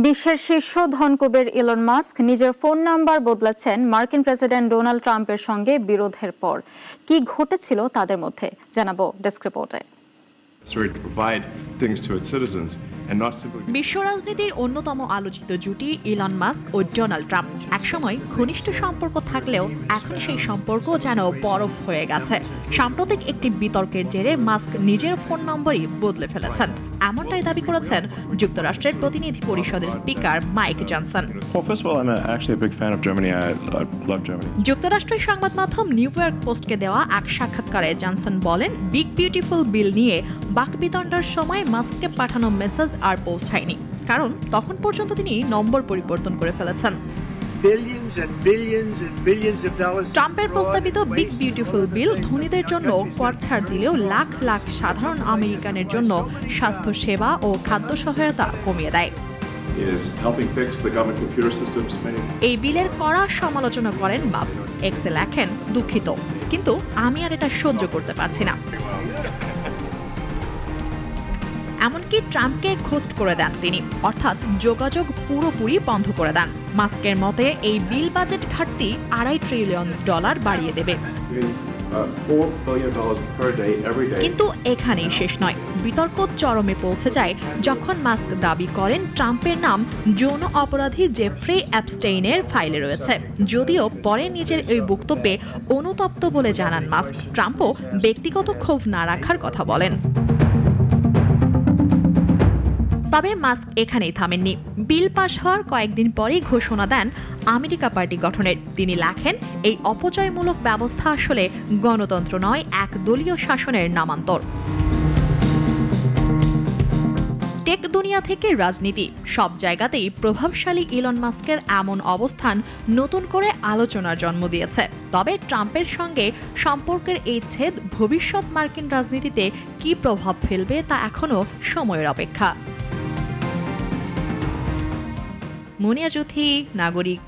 বিশ্বের শীর্ষ ধনকুবের Elon Musk নিজের ফোন নাম্বার বদলাচ্ছেন মার্কিন প্রেসিডেন্ট ডোনাল্ড ট্রাম্পের সঙ্গে বিরোধের পর। কি ঘটেছিল তাদের মধ্যে জানাবো ডেস্ক রিপোর্টে। বিশ্ব রাজনীতির অন্যতম আলোচিত জুটি ইলন মাস্ক ও ডোনাল্ড ট্রাম্প একসময় ঘনিষ্ঠ সম্পর্ক থাকলেও এখন সেই সম্পর্ক যেন বরফ হয়ে গেছে। সাম্প্রতিক একটি বিতর্কের জেরে মাস্ক নিজের ফোন নম্বরই বদলে ফেলেছেন, এমনটাই দাবি করেছেন যুক্তরাষ্ট্রের প্রতিনিধি পরিষদের স্পিকার মাইক জনসন। যুক্তরাষ্ট্রের সংবাদ মাধ্যম নিউ ইয়র্ক পোস্টকে দেওয়া এক সাক্ষাৎকারে জনসন বলেন, বিগ বিউটিফুল বিল নিয়ে বাকবিতণ্ডার সময় মাস্ককে পাঠানো মেসেজ আর পৌঁছায়নি, কারণ তখন পর্যন্ত তিনি নম্বর পরিবর্তন করে ফেলেছেন। ট্রাম্পের প্রস্তাবিত বিগ বিউটিফুল বিল ধনীদের জন্য কর ছাড় দিলেও লাখ লাখ সাধারণ আমেরিকানের জন্য স্বাস্থ্য সেবা ও খাদ্য সহায়তা কমিয়ে দেয়। এই বিলের কড়া সমালোচনা করেন মাস্ক। এক্সে লেখেন, দুঃখিত, কিন্তু আমি আর এটা সহ্য করতে পারছি না। এমনকি ট্রাম্পকে ঘোস্ট করে দেন তিনি, অর্থাৎ যোগাযোগ পুরোপুরি বন্ধ করে দেন। মাস্কের মতে এই বিল বাজেট ঘাটতি $2.5 ট্রিলিয়ন বাড়িয়ে দেবে। কিন্তু এখানেই শেষ নয়। বিতর্ক চরমে পৌঁছে যায় যখন মাস্ক দাবি করেন ট্রাম্পের নাম যৌন অপরাধী জেফ্রি অ্যাপস্টেইনের ফাইলে রয়েছে। যদিও পরে নিজের এই বক্তব্যে অনুতপ্ত বলে জানান মাস্ক, ট্রাম্পও ব্যক্তিগত ক্ষোভ না রাখার কথা বলেন। তবে মাস্ক এখানেই থামেননি। বিল পাশ হওয়ার কয়েকদিন পরেই ঘোষণা দেন আমেরিকা পার্টি গঠনের। তিনি লেখেন, এই অপচয়মূলক ব্যবস্থা আসলে গণতন্ত্র নয়, এক দলীয় শাসনের নামান্তর। টেক দুনিয়া থেকে রাজনীতি, সব জায়গাতেই প্রভাবশালী ইলন মাস্কের এমন অবস্থান নতুন করে আলোচনার জন্ম দিয়েছে। তবে ট্রাম্পের সঙ্গে সম্পর্কের এই ছেদ ভবিষ্যৎ মার্কিন রাজনীতিতে কি প্রভাব ফেলবে তা এখনো সময়ের অপেক্ষা। মুনিয়া জ্যোতি, নাগরিক।